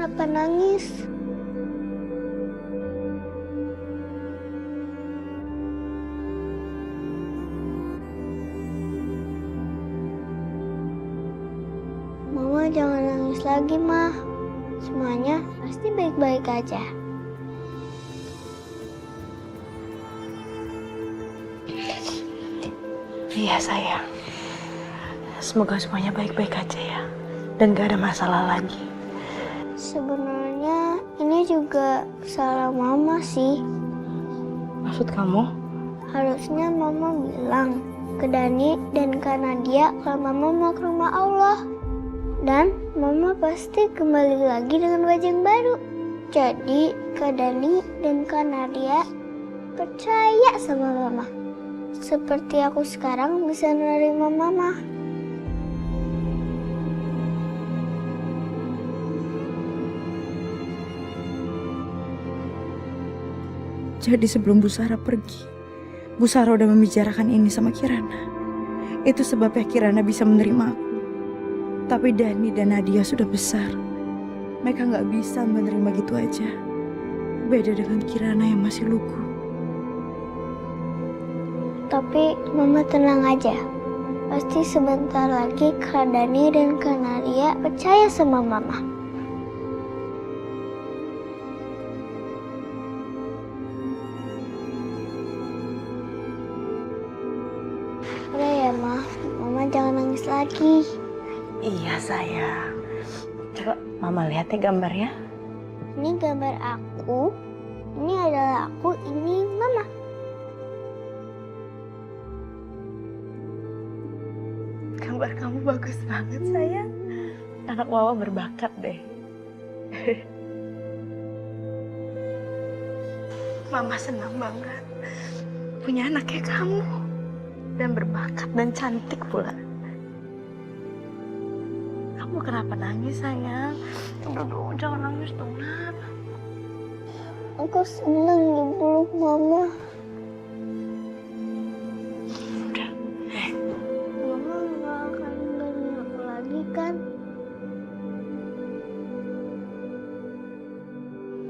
kenapa nangis? Mama jangan nangis lagi, Ma. Semuanya pasti baik-baik aja. Iya sayang. Semoga semuanya baik-baik aja ya. Dan gak ada masalah lagi. Sebenarnya ini juga salah Mama sih. Maksud kamu? Harusnya Mama bilang ke Dani dan Kak Nadia kalau Mama mau ke rumah Allah. Dan Mama pasti kembali lagi dengan baju yang baru. Jadi Kak Dani dan Kak Nadia percaya sama Mama. Seperti aku sekarang bisa menerima Mama. Jadi sebelum Bu Sarah pergi, Bu Sarah udah membicarakan ini sama Kirana. Itu sebabnya Kirana bisa menerima aku. Tapi Dani dan Nadia sudah besar. Mereka gak bisa menerima gitu aja. Beda dengan Kirana yang masih lugu. Tapi Mama tenang aja. Pasti sebentar lagi Kak Dani dan Kak Nadia percaya sama Mama. Udah ya, Ma. Mama jangan nangis lagi. Iya sayang. Coba Mama lihat ya gambarnya. Ini gambar aku. Ini adalah aku, ini Mama. Gambar kamu bagus banget sayang. Anak Mama berbakat deh. Mama senang banget punya anak kayak kamu. Dan berbakat dan cantik pula. Kamu kenapa nangis sayang? Aduh, jangan nangis dong, Nak. Aku senang dipeluk Mama. Udah. Mama gak akan ninggalin aku lagi kan?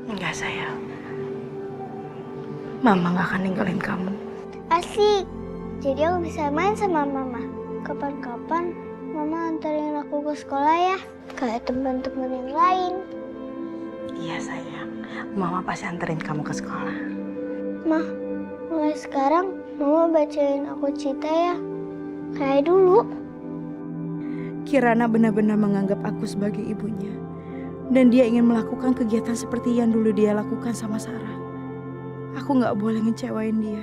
Enggak sayang. Mama gak akan ninggalin kamu. Asik. Jadi aku bisa main sama Mama. Kapan-kapan Mama antarin aku ke sekolah ya. Kayak teman-teman yang lain. Iya sayang. Mama pasti anterin kamu ke sekolah. Ma, mulai sekarang Mama bacain aku cerita ya. Kayak dulu. Kirana benar-benar menganggap aku sebagai ibunya. Dan dia ingin melakukan kegiatan seperti yang dulu dia lakukan sama Sarah. Aku gak boleh ngecewain dia.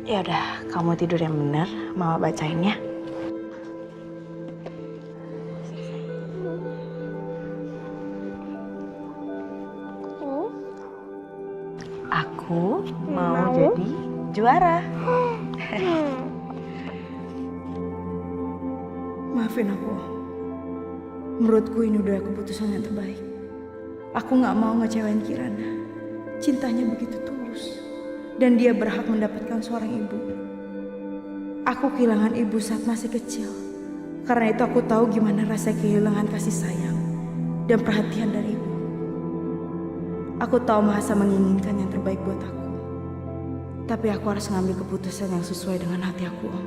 Ya udah, kamu tidur yang benar. Mama bacain ya. Aku mau jadi juara. Maafin aku. Menurutku ini udah keputusan yang terbaik. Aku gak mau ngecewain Kirana. Cintanya begitu tulus. Dan dia berhak mendapatkan seorang ibu. Aku kehilangan ibu saat masih kecil. Karena itu aku tahu gimana rasa kehilangan kasih sayang dan perhatian dari ibu. Aku tahu Mahasa menginginkan yang terbaik buat aku. Tapi aku harus ngambil keputusan yang sesuai dengan hati aku, Om.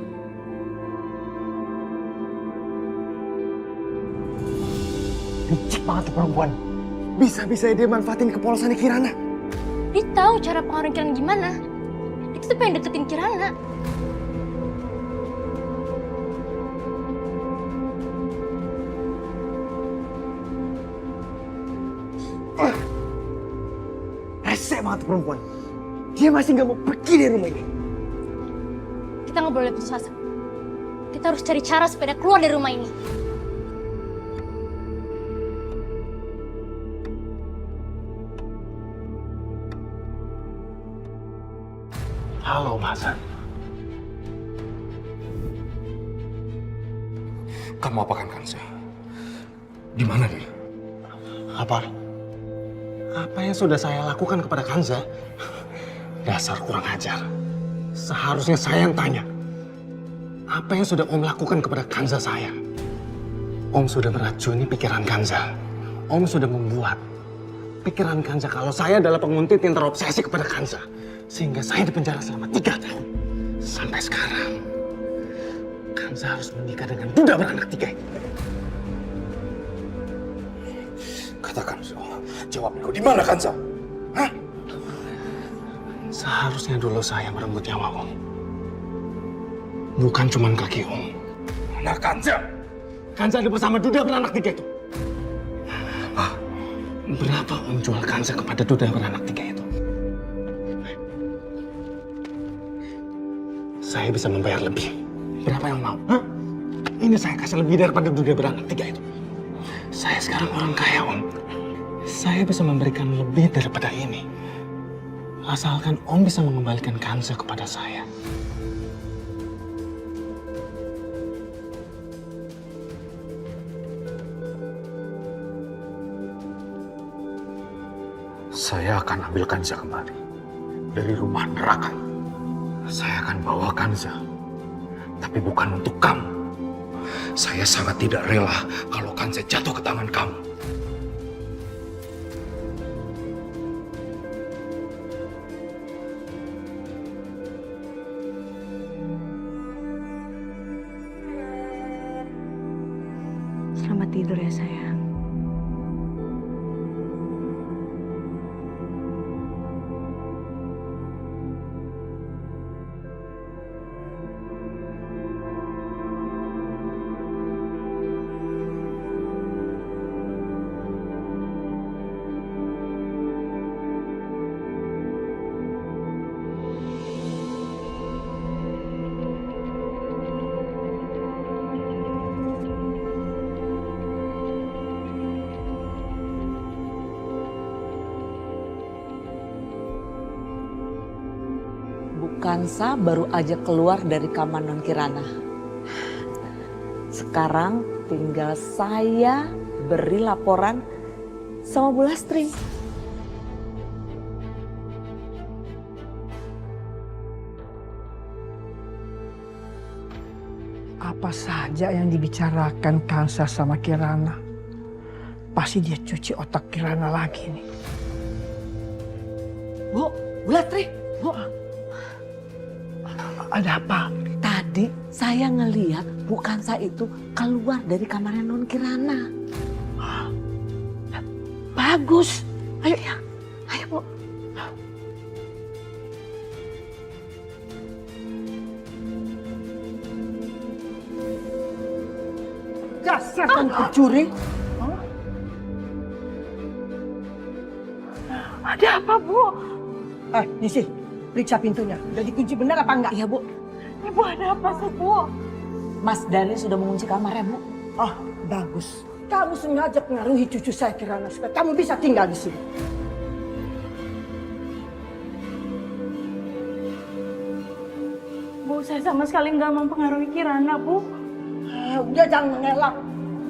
Licik banget tuh perempuan. Bisa-bisa dia manfaatin kepolosannya Kirana. Dia tahu cara pengaruhin Kirana gimana. Dia tuh pengen deketin Kirana. Rese banget tuh perempuan. Dia masih nggak mau pergi dari rumah ini. Kita nggak boleh putus asa. Kita harus cari cara supaya dia keluar dari rumah ini. Halo, Mahasa. Kamu apakan Kanza? Di mana dia? Apa? Apa yang sudah saya lakukan kepada Kanza? Dasar kurang ajar. Seharusnya saya yang tanya. Apa yang sudah Om lakukan kepada Kanza saya? Om sudah meracuni pikiran Kanza. Om sudah membuat pikiran Kanza kalau saya adalah penguntit yang terobsesi kepada Kanza. Sehingga saya dipenjara selama 3 tahun. Sampai sekarang, Kanza harus menikah dengan duda beranak 3 itu. Katakan, So. Jawab kau di mana Kanza? Hah? Seharusnya dulu saya merenggut nyawa Om. Bukan cuma kaki Om. Mana Kanza? Kanza ada bersama duda beranak 3 itu. Berapa Om jual Kanza kepada duda beranak 3 itu? Saya bisa membayar lebih. Berapa yang mau? Hah? Ini saya kasih lebih daripada duda beranak 3 itu. Saya sekarang orang kaya Om. Saya bisa memberikan lebih daripada ini. Asalkan Om bisa mengembalikan Kanza kepada saya. Saya akan ambil Kanza kembali dari rumah neraka. Saya akan bawa Kanza, tapi bukan untuk kamu. Saya sangat tidak rela kalau Kanza jatuh ke tangan kamu. Selamat tidur ya sayang. Kanza baru aja keluar dari kamar Non Kirana. Sekarang tinggal saya beri laporan sama Bu Lastri. Apa saja yang dibicarakan Kanza sama Kirana, pasti dia cuci otak Kirana lagi nih. Bu Lastri, Bu. Ada apa? Tadi saya ngeliat Bu Kanza itu keluar dari kamarnya Non Kirana. Bagus. Ayo ya. Ayo Bu. Dasar kan pencuri. Ada apa, Bu? Nisi, periksa pintunya. Udah dikunci benar apa enggak? Iya Bu. Ibu ada apa sih, Bu? Mas Dhani sudah mengunci kamarnya Bu. Oh, bagus. Kamu sengaja pengaruhi cucu saya Kirana supaya kamu bisa tinggal di sini. Bu, saya sama sekali nggak mempengaruhi Kirana, Bu. Udah jangan mengelak.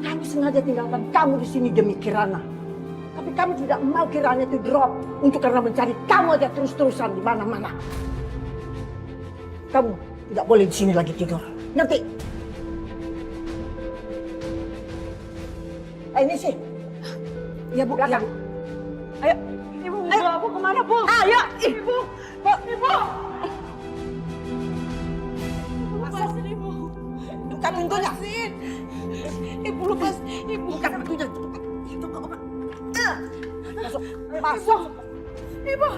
Kamu sengaja tinggalkan kamu di sini demi Kirana. Tapi kamu tidak mau Kirana itu drop untuk karena mencari kamu aja terus-terusan di mana-mana. Kamu tidak boleh di sini lagi tidur. Ngerti? Ini sih. Iya Bu, iya Bu. Ayo. Ibu mau bawa aku kemana, Bu? Ayo, Ibu. Ibu! Lepasin, Ibu. Buka pintunya. Ibu lepas, Ibu. Buka pintunya. Itu ke obat. Masuk. Masuk. Ibu.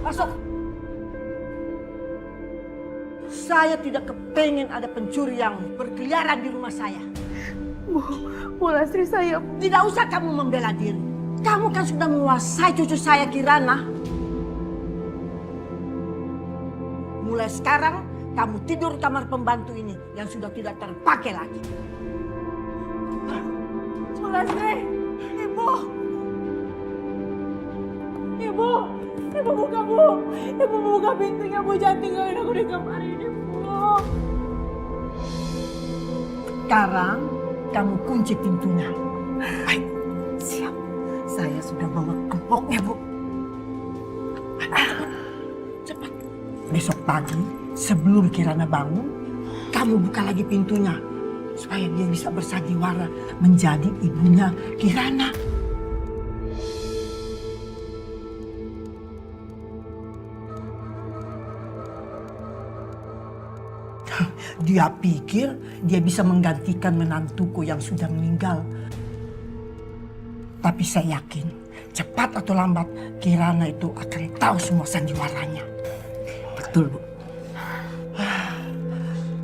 Masuk. Saya tidak kepengen ada pencuri yang berkeliaran di rumah saya. Bu Lastri, saya... Tidak usah kamu membela diri. Kamu kan sudah menguasai cucu saya Kirana. Mulai sekarang kamu tidur kamar pembantu ini yang sudah tidak terpakai lagi. Bu Lastri! Ibu! Ibu! Ibu buka, Bu! Ibu buka pintunya, Bu. Jangan tinggalin aku di kamar ini, Bu. Sekarang kamu kunci pintunya. Ayo, siap. Saya sudah bawa gemboknya, Bu. Cepat. Besok pagi sebelum Kirana bangun, kamu buka lagi pintunya. Supaya dia bisa bersandiwara menjadi ibunya Kirana. Dia pikir dia bisa menggantikan menantuku yang sudah meninggal. Tapi saya yakin cepat atau lambat Kirana itu akan tahu semua sandiwaranya. Betul, Bu.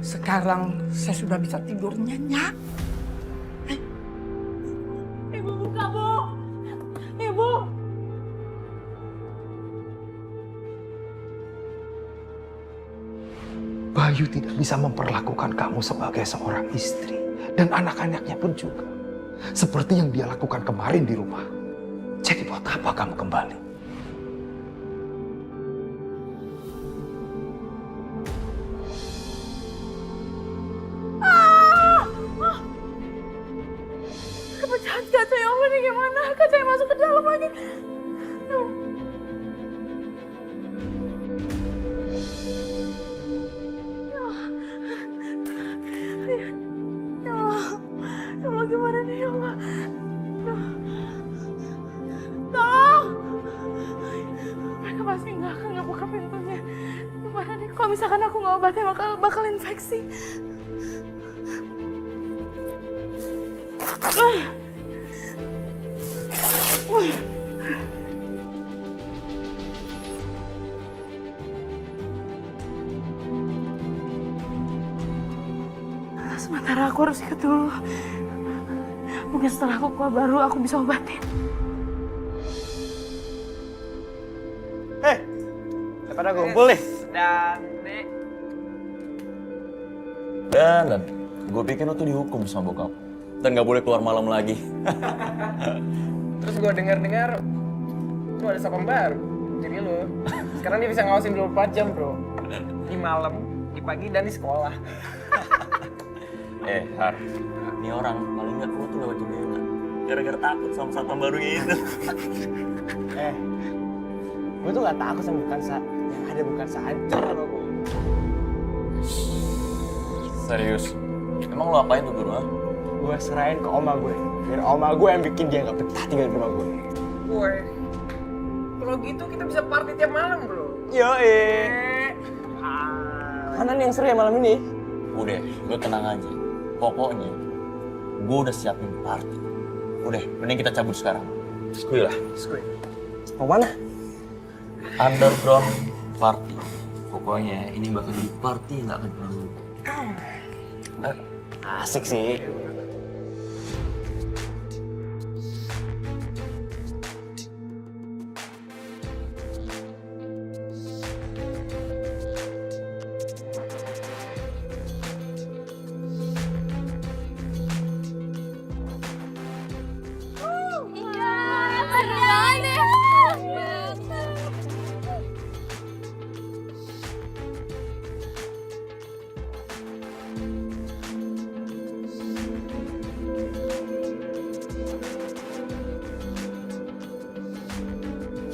Sekarang saya sudah bisa tidur nyenyak. Ibu buka, Bu. Ibu. Bayu tidak bisa memperlakukan kamu sebagai seorang istri. Dan anak-anaknya pun juga. Seperti yang dia lakukan kemarin di rumah. Jadi buat apa kamu kembali? Pecahan kaca ya Allah, ini gimana? Kacanya masuk ke dalam lagi. Ya Allah, gimana nih ya Allah? Tolong! Mereka pasti nggak akan ngebuka pintunya. Gimana nih? Kalau misalkan aku nggak obatin bakal infeksi. Sementara aku harus ikut dulu. Mungkin setelah aku keluar baru aku bisa obatin. Pada kumpul nih. Dan gue pikir lo tuh dihukum sama bokap. Dan gak boleh keluar malam lagi. Terus gue dengar lu ada satpam baru. Jadi lu. Sekarang dia bisa ngawasin 24 jam, bro. Di malam, di pagi, dan di sekolah. Har, ini orang paling gak keluar tuh lewat jendela. Gara-gara takut sama satpam baru itu. Gue tuh gak takut sama Bukansa. Yang ada Bukansa hancur sama gue. Serius? Emang lo apain tuh guru, ha? Gue serahin ke oma gue. Biar oma gue yang bikin dia gak betah tinggal di rumah gue. Gue. Kalau gitu kita bisa party tiap malam, bro. Mana nih yang seru ya malam ini? Udah, lo tenang aja. Pokoknya, gue udah siapin party. Udah, mending kita cabut sekarang. Skuy lah. Skuy. Mau mana? Underground party. Pokoknya ini bakal jadi party yang gak akan pernah lupa. Asik sih.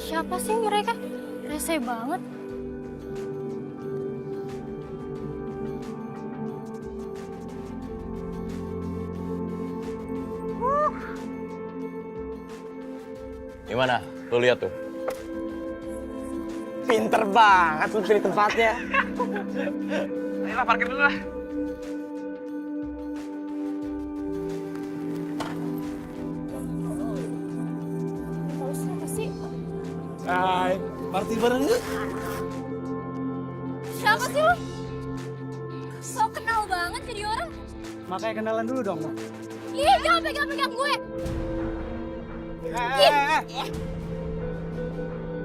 Siapa sih mereka? Rese banget. Gimana? Lo lihat tuh. Pinter banget lu pilih tempatnya. Ayolah, parkir dulu lah. Hai, party bareng yuk. Siapa sih lu? So kenal banget jadi orang. Makanya kenalan dulu dong. Ih, jangan pegang-pegang gue.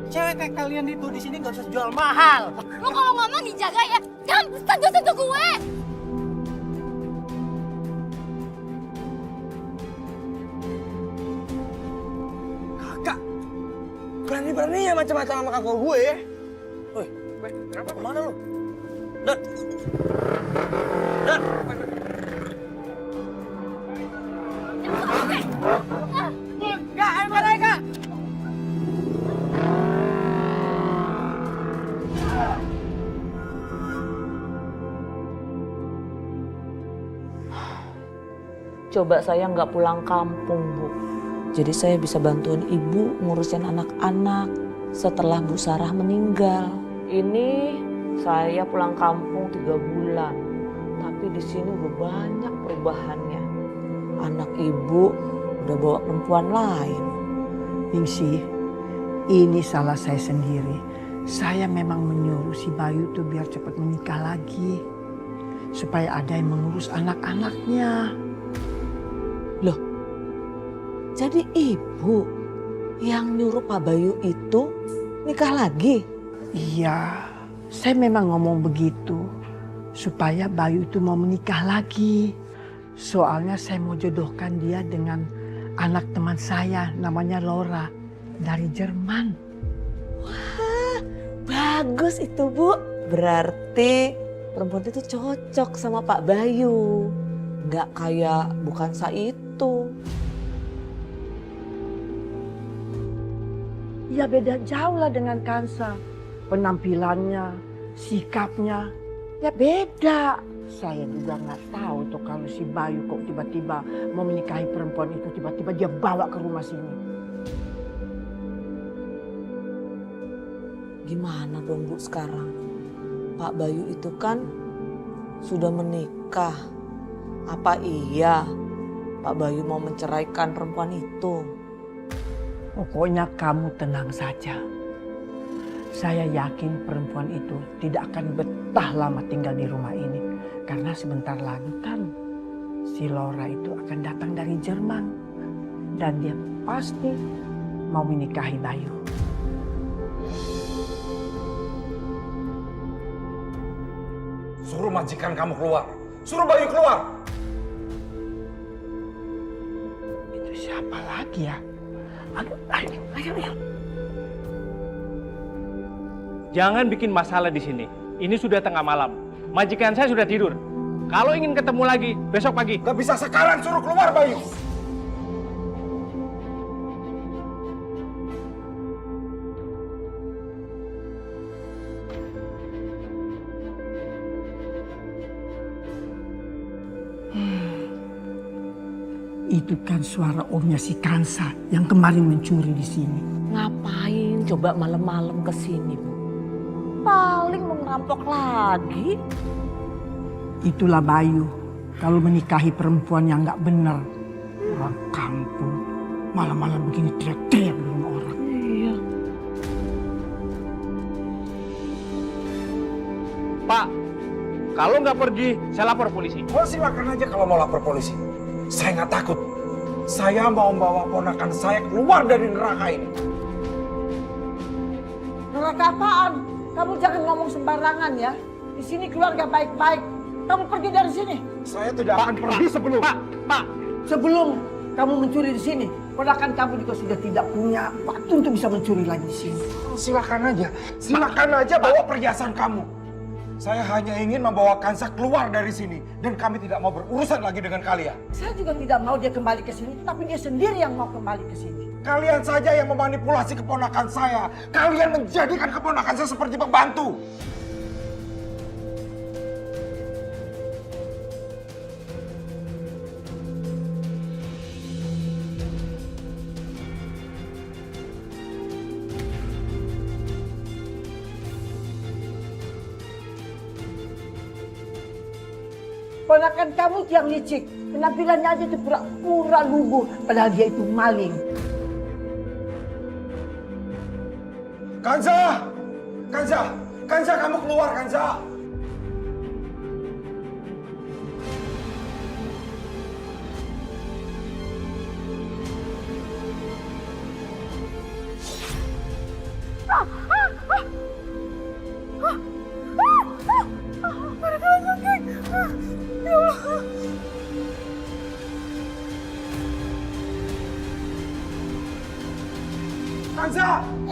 Cewek kayak kalian itu di sini gak usah jual mahal. Lu kalau ngomong dijaga ya. Jangan sentuh-sentuh gue. Kakak, berani-beraninya macam-macam sama kakak gue ya. Woi, kenapa kemana lu? Dan. Kak, ayo pada kak. Coba saya nggak pulang kampung, Bu. Jadi saya bisa bantuin ibu ngurusin anak-anak setelah Bu Sarah meninggal. Ini saya pulang kampung 3 bulan. Tapi Tapi di sini udah banyak perubahannya. Anak ibu udah bawa perempuan lain. Ningsih, ini salah saya sendiri. Saya memang menyuruh si Bayu tuh biar cepat menikah lagi. Supaya ada yang mengurus anak-anaknya. Loh, jadi ibu yang nyuruh Pak Bayu itu nikah lagi? Iya, saya memang ngomong begitu. Supaya Bayu itu mau menikah lagi. Soalnya saya mau jodohkan dia dengan anak teman saya, namanya Laura, dari Jerman. Wah, bagus itu Bu. Berarti perempuan itu cocok sama Pak Bayu. Nggak kayak bukan itu. Ya beda jauh lah dengan Kansa. Penampilannya, sikapnya, ya beda. Saya juga nggak tahu tuh kalau si Bayu kok tiba-tiba mau menikahi perempuan itu, tiba-tiba dia bawa ke rumah sini. Gimana dong Bu sekarang? Pak Bayu itu kan sudah menikah. Apa iya Pak Bayu mau menceraikan perempuan itu? Pokoknya kamu tenang saja. Saya yakin perempuan itu tidak akan betah lama tinggal di rumah ini. Karena sebentar lagi kan si Laura itu akan datang dari Jerman. Dan dia pasti mau menikahi Bayu. Suruh majikan kamu keluar. Suruh Bayu keluar. Itu siapa lagi ya? Ayo. Jangan bikin masalah di sini. Ini sudah tengah malam. Majikan saya sudah tidur. Kalau ingin ketemu lagi, besok pagi. Gak bisa sekarang, suruh keluar Bayu. Itu kan suara omnya si Kansa yang kemarin mencuri di sini. Ngapain coba malam-malam ke sini Bu? Paling mau ngerampok lagi. Itulah Bayu kalau menikahi perempuan yang nggak benar. Orang kampung malam-malam begini teriak-teriak di rumah orang. Iya. Pak, kalau nggak pergi, saya lapor polisi. Oh, silakan aja kalau mau lapor polisi. Saya nggak takut. Saya mau bawa ponakan saya keluar dari neraka ini. Neraka apaan? Kamu jangan ngomong sembarangan ya. Di sini keluarga baik-baik. Kamu pergi dari sini. Saya tidak akan pergi sebelum. Pak. Sebelum kamu mencuri di sini, ponakan kamu juga sudah tidak punya waktu untuk bisa mencuri lagi di sini. Silakan aja bawa perhiasan kamu. Saya hanya ingin membawa Kansa keluar dari sini. Dan kami tidak mau berurusan lagi dengan kalian. Saya juga tidak mau dia kembali ke sini, tapi dia sendiri yang mau kembali ke sini. Kalian saja yang memanipulasi keponakan saya. Kalian menjadikan keponakan saya seperti pembantu. Ponakan kamu yang licik. Penampilannya aja itu pura-pura lugu. Padahal dia itu maling. Kansa! Kamu keluar, Kansa!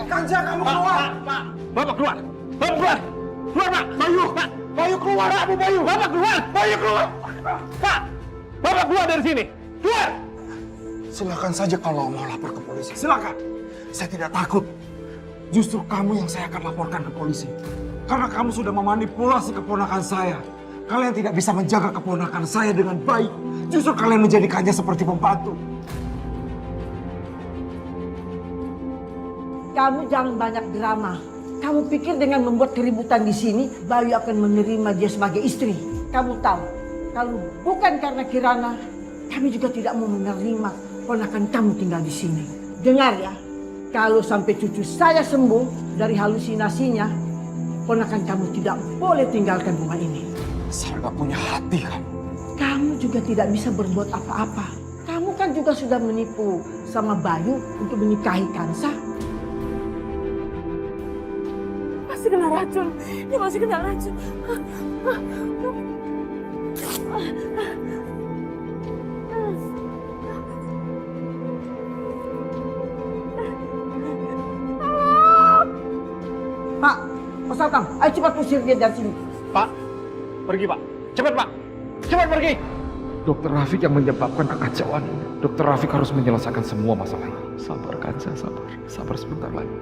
Kansa, kamu keluar! Pak, Bapak keluar! Bapak keluar! Keluar, Pak! Bayu keluar, Bayu! Bapak keluar! Bayu keluar! Pak! Bapak keluar dari sini! Keluar! Silakan saja kalau mau lapor ke polisi. Silakan. Saya tidak takut. Justru kamu yang saya akan laporkan ke polisi. Karena kamu sudah memanipulasi keponakan saya. Kalian tidak bisa menjaga keponakan saya dengan baik. Justru kalian menjadikannya seperti pembantu. Kamu jangan banyak drama. Kamu pikir dengan membuat keributan di sini, Bayu akan menerima dia sebagai istri. Kamu tahu, Kalau bukan karena Kirana, kami juga tidak mau menerima ponakan kamu tinggal di sini. Dengar ya, kalau sampai cucu saya sembuh dari halusinasinya, ponakan kamu tidak boleh tinggalkan rumah ini. Saya gak punya hati kan. Kamu juga tidak bisa berbuat apa-apa. Kamu kan juga sudah menipu sama Bayu untuk menikahi Kansa. Masih kena racun. Dia masih kena racun. Pak, Pak Satang, ayo cepat usir dia dari sini. Pak, pergi Pak. Cepat Pak. Cepat pergi. Dokter Rafiq yang menyebabkan kekacauan. Dokter Rafiq harus menyelesaikan semua masalah ini. Sabar Kansa, sabar. Sabar sebentar lagi.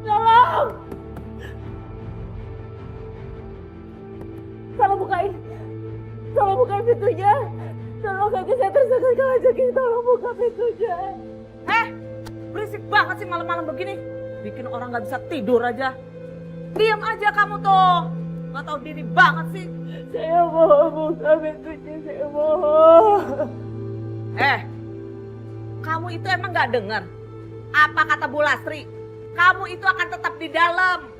Tolong! Tolong bukain pintunya. Tolong kaki saya tersangka ngajakin, tolong buka pintunya. Berisik banget sih malam-malam begini. Bikin orang nggak bisa tidur aja. Diam aja kamu tuh. Nggak tahu diri banget sih. Saya mohon buka pintunya, saya mohon. Kamu itu emang nggak dengar apa kata Bu Lastri? Kamu itu akan tetap di dalam.